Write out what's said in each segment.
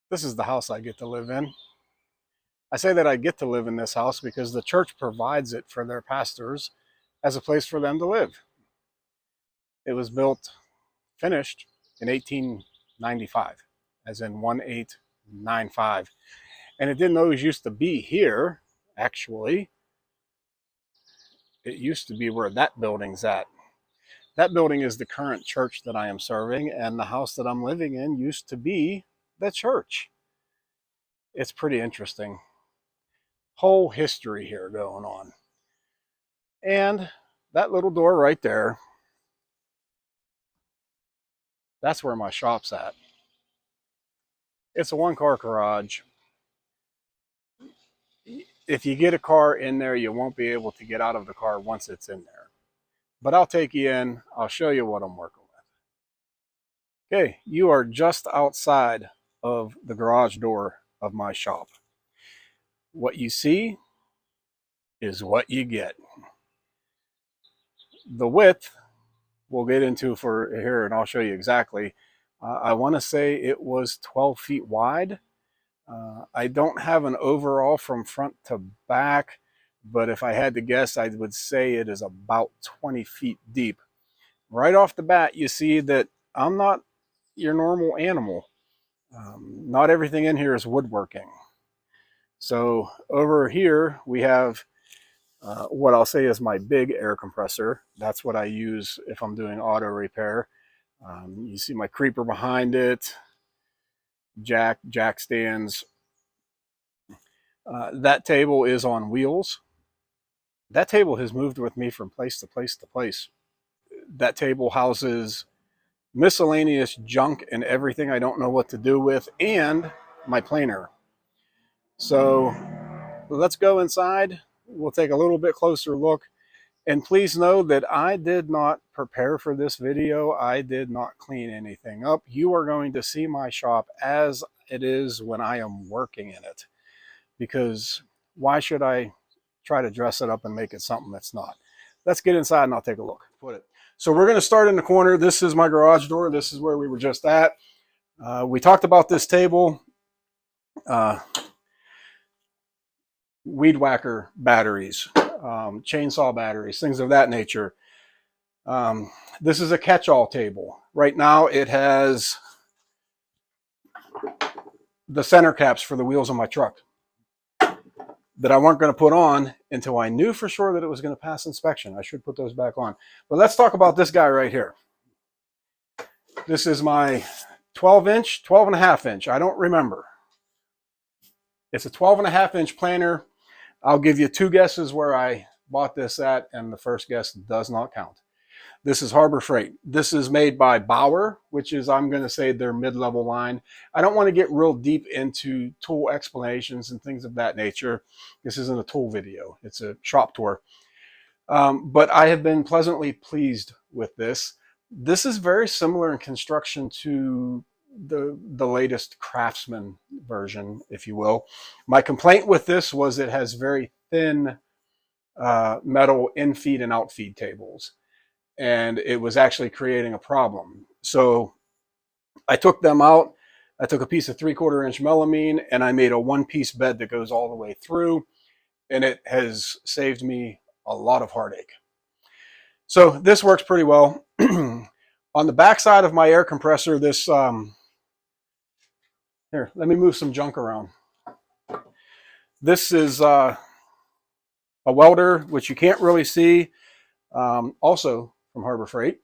This is the house I get to live in. I say that I get to live in this house because the church provides it for their pastors as a place for them to live. It was finished in 1895, as in 1895. And it didn't always used to be here, actually. It used to be where that building's at. That building is the current church that I am serving, and the house that I'm living in used to be the church. It's pretty interesting. Whole history here going on. And that little door right there, that's where my shop's at. It's a one-car garage. If you get a car in there, you won't be able to get out of the car once it's in there. But I'll take you in. I'll show you what I'm working with. Okay, you are just outside of the garage door of my shop. What you see is what you get. The width we'll get into for here, and I'll show you exactly. I want to say it was 12 feet wide. I don't have an overall from front to back, but if I had to guess, I would say it is about 20 feet deep. Right off the bat, you see that I'm not your normal animal. Not everything in here is woodworking. So over here, we have what I'll say is my big air compressor. That's what I use if I'm doing auto repair. You see my creeper behind it, jack stands. That table is on wheels. That table has moved with me from place to place to place. That table houses miscellaneous junk and everything I don't know what to do with, and my planer. So let's go inside. We'll take a little bit closer look. And please know that I did not prepare for this video. I did not clean anything up. You are going to see my shop as it is when I am working in it. Because why should I try to dress it up and make it something that's not? Let's get inside and I'll take a look. So we're going to start in the corner. This is my garage door. This is where we were just at. We talked about this table. Weed whacker batteries, chainsaw batteries, things of that nature. This is a catch-all table. Right now it has the center caps for the wheels of my truck that I weren't going to put on until I knew for sure that it was going to pass inspection. I should put those back on. But let's talk about this guy right here. This is my 12 and a half inch. I don't remember. It's a 12 and a half inch planer. I'll give you two guesses where I bought this at, and the first guess does not count. This is Harbor Freight. This is made by Bauer, which is, I'm going to say, their mid-level line. I don't want to get real deep into tool explanations and things of that nature. This isn't a tool video. It's a shop tour. But I have been pleasantly pleased with this. This is very similar in construction to the latest Craftsman version, if you will. My complaint with this was it has very thin metal in-feed and out-feed tables, and it was actually creating a problem. So I took them out. I took a piece of 3/4 inch melamine and I made a one-piece bed that goes all the way through, and it has saved me a lot of heartache. So this works pretty well. On the back side of my air compressor, this here, let me move some junk around. This is a welder, which you can't really see, also from Harbor Freight.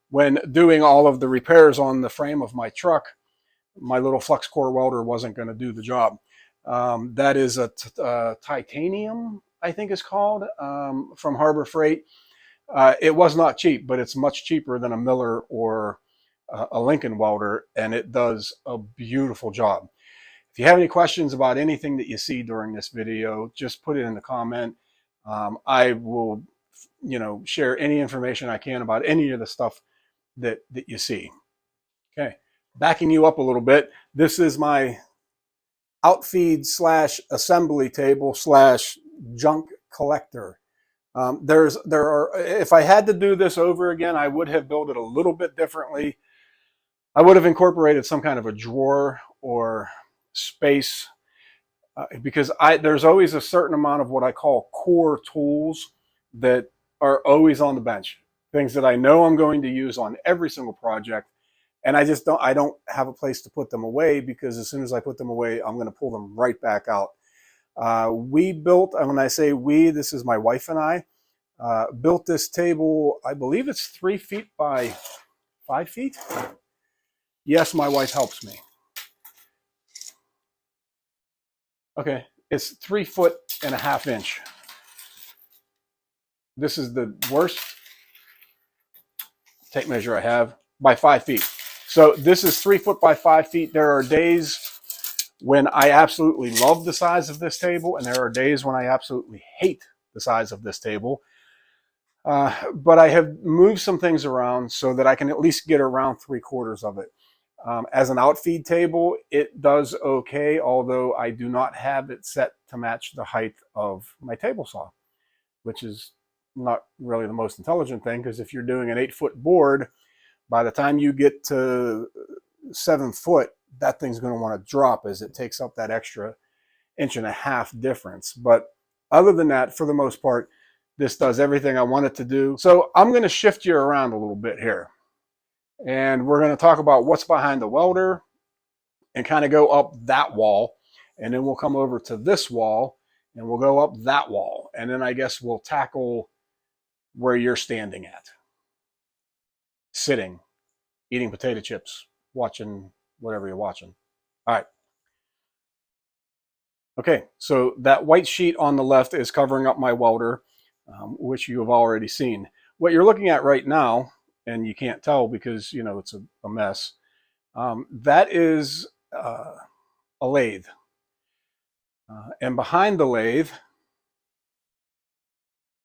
When doing all of the repairs on the frame of my truck, my little flux core welder wasn't going to do the job. That is a titanium, I think it's called, from Harbor Freight. It was not cheap, but it's much cheaper than a Miller or a Lincoln welder, and it does a beautiful job. If you have any questions about anything that you see during this video, just put it in the comment. I will, share any information I can about any of the stuff that you see. Okay, backing you up a little bit. This is my outfeed / assembly table / junk collector. If I had to do this over again, I would have built it a little bit differently. I would have incorporated some kind of a drawer or space because there's always a certain amount of what I call core tools that are always on the bench, things that I know I'm going to use on every single project, and I don't have a place to put them away, because as soon as I put them away, I'm going to pull them right back out. We built, and when I say we, this is my wife and I, built this table. I believe it's 3 feet by 5 feet. Yes, my wife helps me. Okay, it's 3.5 feet. This is the worst tape measure I have, by 5 feet. So this is 3 foot by 5 feet. There are days when I absolutely love the size of this table, and there are days when I absolutely hate the size of this table. But I have moved some things around so that I can at least get around 3/4 of it. As an outfeed table, it does okay, although I do not have it set to match the height of my table saw, which is not really the most intelligent thing, because if you're doing an 8-foot board, by the time you get to 7 foot, that thing's going to want to drop as it takes up that extra 1.5 inch difference. But other than that, for the most part, this does everything I want it to do. So I'm going to shift you around a little bit here, and we're going to talk about what's behind the welder and kind of go up that wall, and then we'll come over to this wall and we'll go up that wall, and then I guess we'll tackle where you're standing at, sitting, eating potato chips, watching whatever you're watching. All right. Okay, so that white sheet on the left is covering up my welder, which you have already seen. What you're looking at right now, and you can't tell because, you know, it's a mess, that is a lathe. And behind the lathe,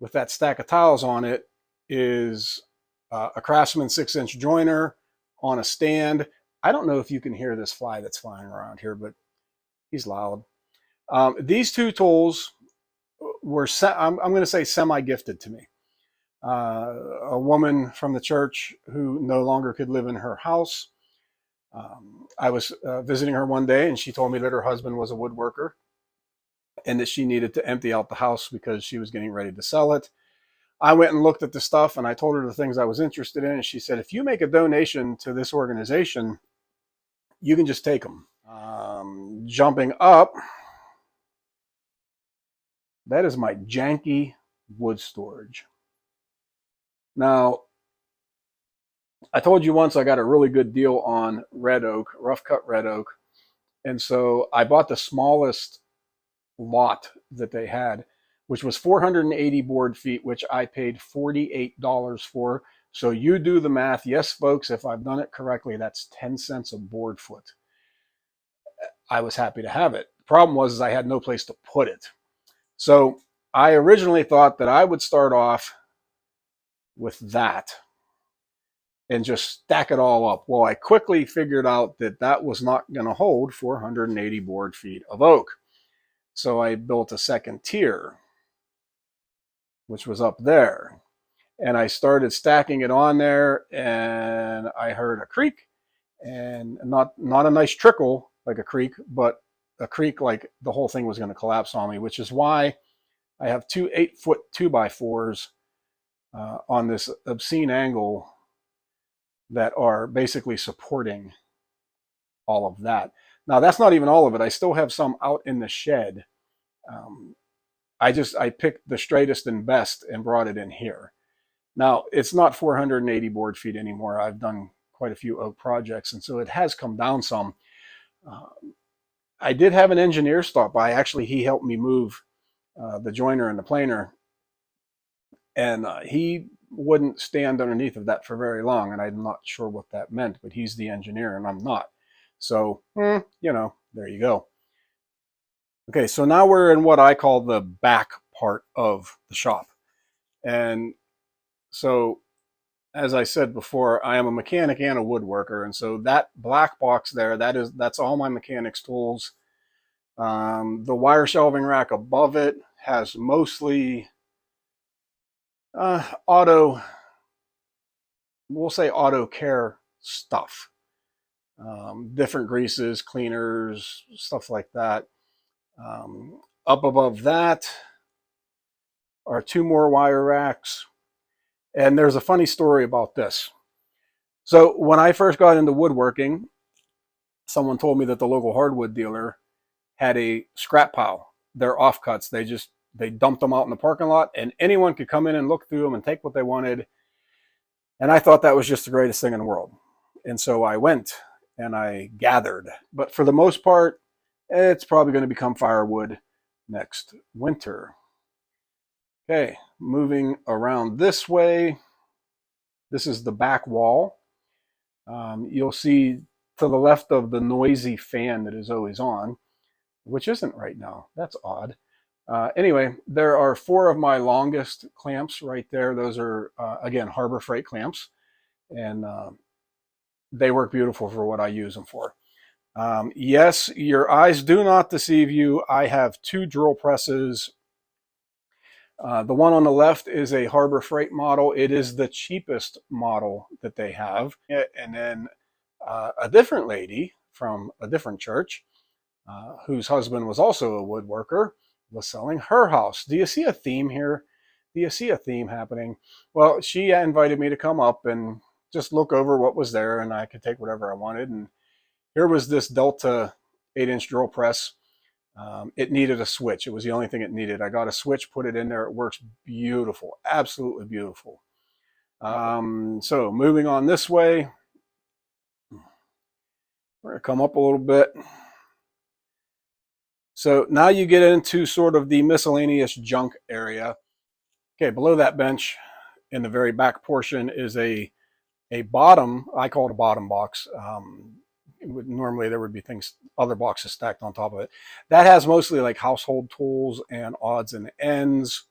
with that stack of tiles on it, is a Craftsman 6-inch joiner on a stand. I don't know if you can hear this fly that's flying around here, but he's loud. These two tools were, I'm going to say, semi-gifted to me. A woman from the church who no longer could live in her house. I was visiting her one day, and she told me that her husband was a woodworker and that she needed to empty out the house because she was getting ready to sell it. I went and looked at the stuff, and I told her the things I was interested in, and she said, if you make a donation to this organization, you can just take them. Jumping up, that is my janky wood storage. Now, I told you once I got a really good deal on red oak, rough cut red oak. And so I bought the smallest lot that they had, which was 480 board feet, which I paid $48 for. So you do the math. Yes, folks, if I've done it correctly, that's 10 cents a board foot. I was happy to have it. The problem was I had no place to put it. So I originally thought that I would start off with that and just stack it all up. Well, I quickly figured out that that was not going to hold 480 board feet of oak. So I built a second tier, which was up there. And I started stacking it on there, and I heard a creak, and not a nice trickle like a creak, but a creak like the whole thing was going to collapse on me, which is why I have two 8-foot 2x4s on this obscene angle that are basically supporting all of that. Now, that's not even all of it. I still have some out in the shed. I picked the straightest and best and brought it in here. Now, it's not 480 board feet anymore. I've done quite a few oak projects, and so it has come down some. I did have an engineer stop by. Actually, he helped me move the joiner and the planer, and he wouldn't stand underneath of that for very long, and I'm not sure what that meant, but he's the engineer and I'm not. So, you know, there you go. Okay, so now we're in what I call the back part of the shop. And so, as I said before, I am a mechanic and a woodworker, and so that black box there, that's all my mechanics tools. The wire shelving rack above it has mostly we'll say auto care stuff. different greases, cleaners, stuff like that. Up above that are 2 more wire racks. And there's a funny story about this. So when I first got into woodworking, someone told me that the local hardwood dealer had a scrap pile. They're offcuts. They dumped them out in the parking lot, and anyone could come in and look through them and take what they wanted. And I thought that was just the greatest thing in the world. And so I went and I gathered. But for the most part, it's probably going to become firewood next winter. Okay, moving around this way. This is the back wall. You'll see to the left of the noisy fan that is always on, which isn't right now. That's odd. Anyway, there are 4 of my longest clamps right there. Those are, again, Harbor Freight clamps. And they work beautiful for what I use them for. Yes, your eyes do not deceive you. I have 2 drill presses. The one on the left is a Harbor Freight model. It is the cheapest model that they have. And then a different lady from a different church, whose husband was also a woodworker, was selling her house. Do you see a theme here? Do you see a theme happening? Well, she invited me to come up and just look over what was there, and I could take whatever I wanted. And here was this Delta 8-inch drill press. It needed a switch. It was the only thing it needed. I got a switch, put it in there. It works beautiful, absolutely beautiful. So moving on this way, we're going to come up a little bit. So now you get into sort of the miscellaneous junk area. Okay, below that bench in the very back portion is a bottom, I call it a bottom box. Normally there would be things, other boxes stacked on top of it. That has mostly like household tools and odds and ends.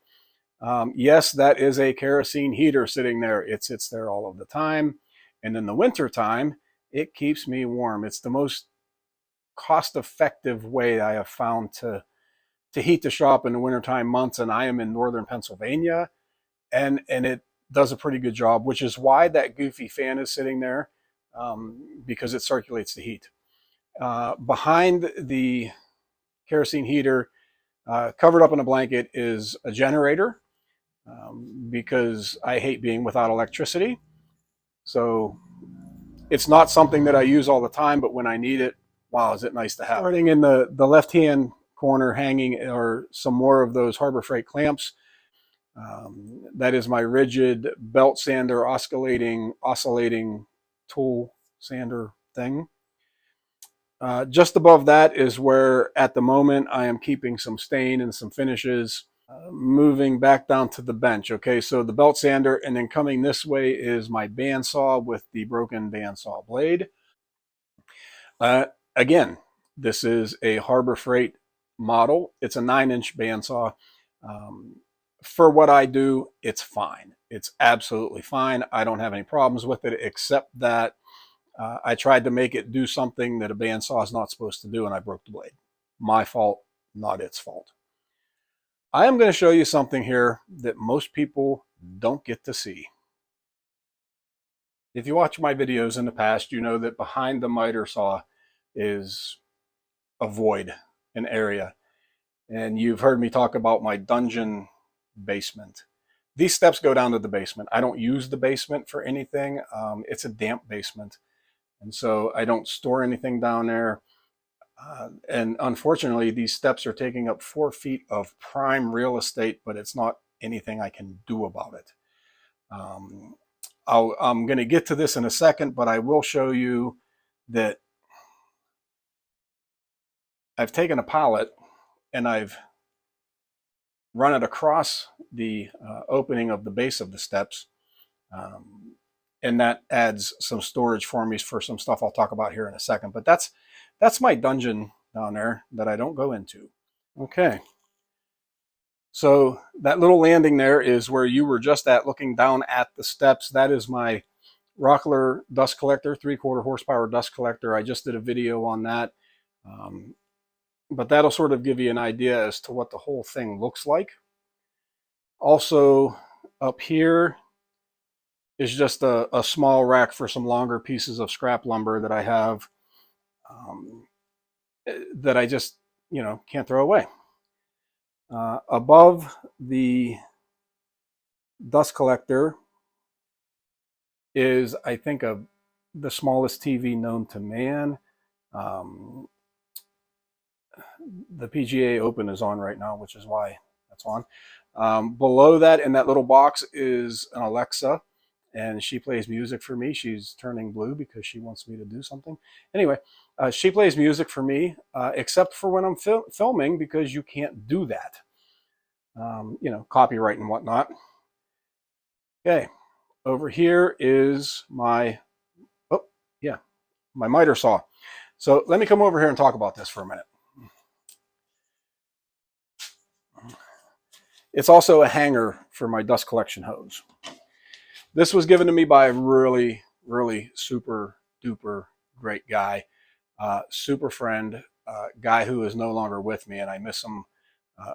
Yes, that is a kerosene heater sitting there. It sits there all of the time. And in the winter time, it keeps me warm. It's the most cost-effective way I have found to heat the shop in the wintertime months. And I am in northern Pennsylvania, and it does a pretty good job, which is why that goofy fan is sitting there, because it circulates the heat. Behind the kerosene heater, covered up in a blanket, is a generator, because I hate being without electricity. So it's not something that I use all the time, but when I need it, wow, is it nice to have. Starting in the left-hand corner hanging are some more of those Harbor Freight clamps. That is my rigid belt sander, oscillating tool sander thing. Just above that is where, at the moment, I am keeping some stain and some finishes. Moving back down to the bench. Okay, so the belt sander, and then coming this way is my bandsaw with the broken bandsaw blade. Again, this is a Harbor Freight model. It's a 9-inch bandsaw. For what I do, it's fine. It's absolutely fine. I don't have any problems with it, except that I tried to make it do something that a bandsaw is not supposed to do, and I broke the blade. My fault, not its fault. I am going to show you something here that most people don't get to see. If you watch my videos in the past, you know that behind the miter saw is a void, an area. And you've heard me talk about my dungeon basement. These steps go down to the basement. I don't use the basement for anything. It's a damp basement. And so I don't store anything down there. And unfortunately, these steps are taking up 4 feet of prime real estate, but it's not anything I can do about it. I'm going to get to this in a second, but I will show you that I've taken a pallet and I've run it across the opening of the base of the steps. And that adds some storage for me for some stuff I'll talk about here in a second. But that's my dungeon down there that I don't go into. Okay. So that little landing there is where you were just at, looking down at the steps. That is my Rockler dust collector, 3/4 horsepower dust collector. I just did a video on that. But that'll sort of give you an idea as to what the whole thing looks like. Also up here is just a small rack for some longer pieces of scrap lumber that I have. um, that I just, can't throw away. Above the dust collector is, I think, the smallest TV known to man. Um, the PGA Open is on right now, which is why that's on. Below that, in that little box, is an Alexa, and she plays music for me. She's turning blue because she wants me to do something. Anyway, she plays music for me, except for when I'm filming, because you can't do that. Copyright and whatnot. Okay, over here is my, oh, yeah, my miter saw. So let me come over here and talk about this for a minute. It's also a hanger for my dust collection hose. This was given to me by a really, really super duper great guy, super friend, guy who is no longer with me, and I miss him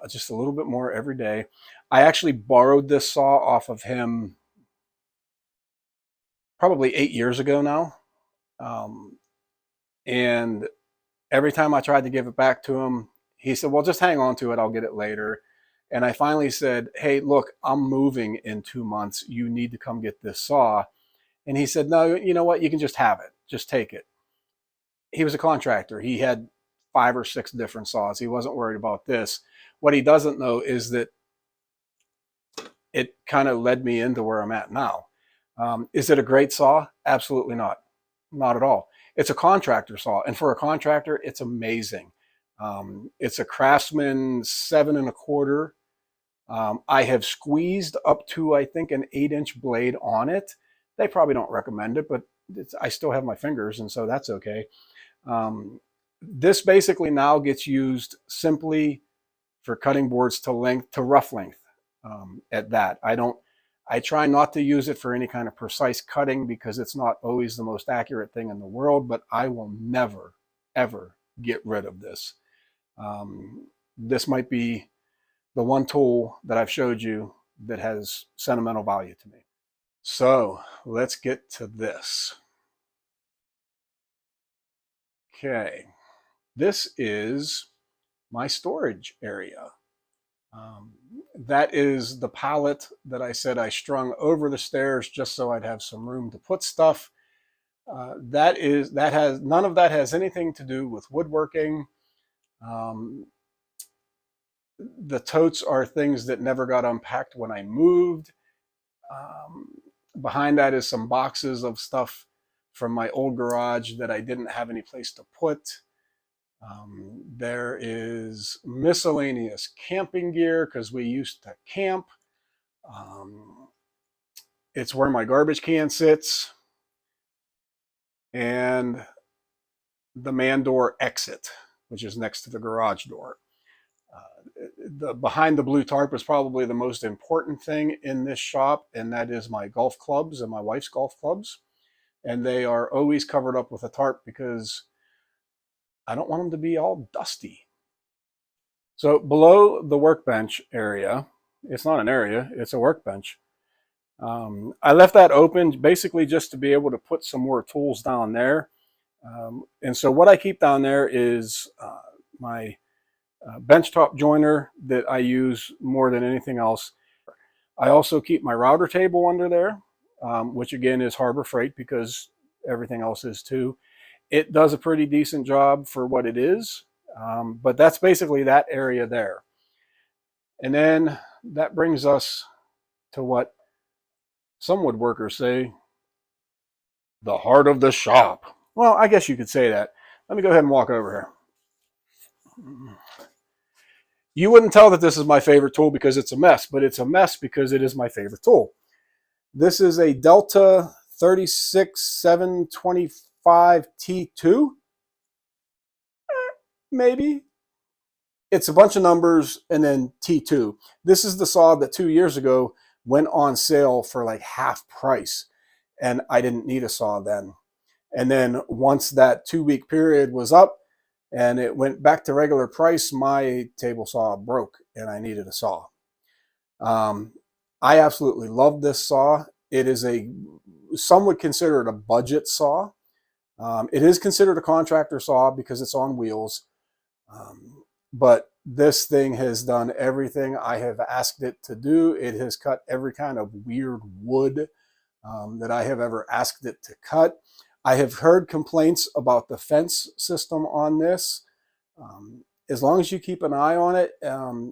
just a little bit more every day. I actually borrowed this saw off of him probably 8 years ago now. And every time I tried to give it back to him, he said, well, just hang on to it. I'll get it later. And I finally said, hey, look, I'm moving in 2 months. You need to come get this saw. And he said, no, you know what? You can just have it. Just take it. He was a contractor. He had 5 or 6 different saws. He wasn't worried about this. What he doesn't know is that it kind of led me into where I'm at now. Is it a great saw? Absolutely not. Not at all. It's a contractor saw. And for a contractor, it's amazing. It's a Craftsman 7 1/4. I have squeezed up to, I think, an 8-inch blade on it. They probably don't recommend it, but I still have my fingers, and so that's okay. This basically now gets used simply for cutting boards to rough length. At that, I try not to use it for any kind of precise cutting because it's not always the most accurate thing in the world, but I will never, ever get rid of this. This might be the one tool that I've showed you that has sentimental value to me. So let's get to this. Okay, this is my storage area. That is the pallet that I said I strung over the stairs just so I'd have some room to put stuff. That has none of that has anything to do with woodworking. The totes are things that never got unpacked when I moved. Behind that is some boxes of stuff from my old garage that I didn't have any place to put. There is miscellaneous camping gear because we used to camp. It's where my garbage can sits, and the man door exit, which is next to the garage door. Behind the blue tarp is probably the most important thing in this shop, and that is my golf clubs and my wife's golf clubs. And they are always covered up with a tarp because I don't want them to be all dusty. So below the workbench area, it's not an area, it's a workbench. I left that open basically just to be able to put some more tools down there. And so what I keep down there is my benchtop joiner that I use more than anything else. I also keep my router table under there, which again is Harbor Freight because everything else is too. It does a pretty decent job for what it is, but that's basically that area there. And then that brings us to what some woodworkers say, the heart of the shop. Well, I guess you could say that. Let me go ahead and walk over here. You wouldn't tell that this is my favorite tool because it's a mess, but it's a mess because it is my favorite tool. This is a Delta 36725 T2. Maybe. It's a bunch of numbers and then T2. This is the saw that 2 years ago went on sale for like half price, and I didn't need a saw then. And then once that 2-week period was up and it went back to regular price, my table saw broke and I needed a saw. I absolutely love this saw. It is some would consider it a budget saw. It is considered a contractor saw because it's on wheels, but this thing has done everything I have asked it to do. It has cut every kind of weird wood that I have ever asked it to cut. I have heard complaints about the fence system on this. As long as you keep an eye on it,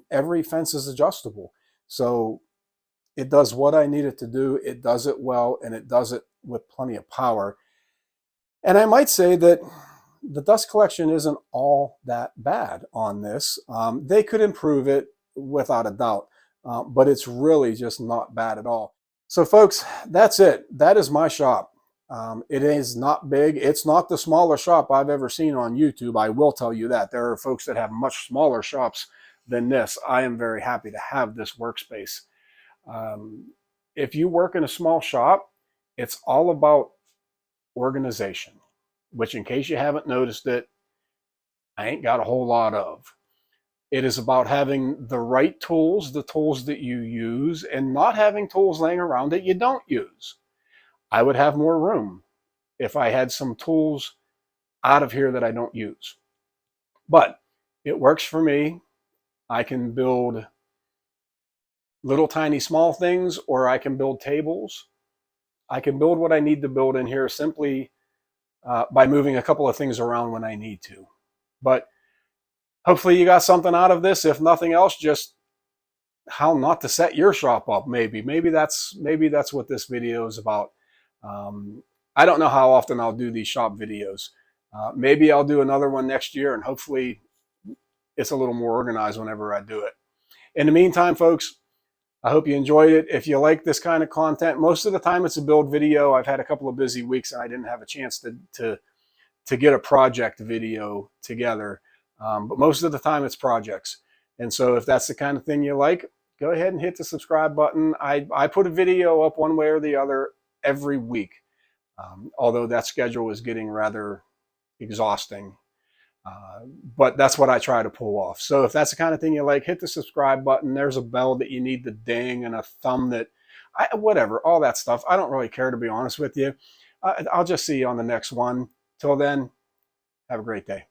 every fence is adjustable. So it does what I need it to do. It does it well, and it does it with plenty of power. And I might say that the dust collection isn't all that bad on this. They could improve it without a doubt, but it's really just not bad at all. So folks, that's it. That is my shop. It is not big. It's not the smallest shop I've ever seen on YouTube. I will tell you that. There are folks that have much smaller shops than this. I am very happy to have this workspace. If you work in a small shop, it's all about organization, which, in case you haven't noticed it, I ain't got a whole lot of. It is about having the right tools, the tools that you use, and not having tools laying around that you don't use. I would have more room if I had some tools out of here that I don't use. But it works for me. I can build little tiny small things, or I can build tables. I can build what I need to build in here simply by moving a couple of things around when I need to. But hopefully you got something out of this. If nothing else, just how not to set your shop up. Maybe that's what this video is about. I don't know how often I'll do these shop videos. Maybe I'll do another one next year, and hopefully it's a little more organized whenever I do it. In the meantime, folks, I hope you enjoyed it. If you like this kind of content, most of the time it's a build video. I've had a couple of busy weeks and I didn't have a chance to get a project video together. But most of the time it's projects. And so if that's the kind of thing you like, go ahead and hit the subscribe button. I put a video up one way or the other every week, although that schedule is getting rather exhausting. But that's what I try to pull off. So if that's the kind of thing you like, hit the subscribe button. There's a bell that you need to ding and a thumb that, whatever, all that stuff. I don't really care, to be honest with you. I'll just see you on the next one. Till then, have a great day.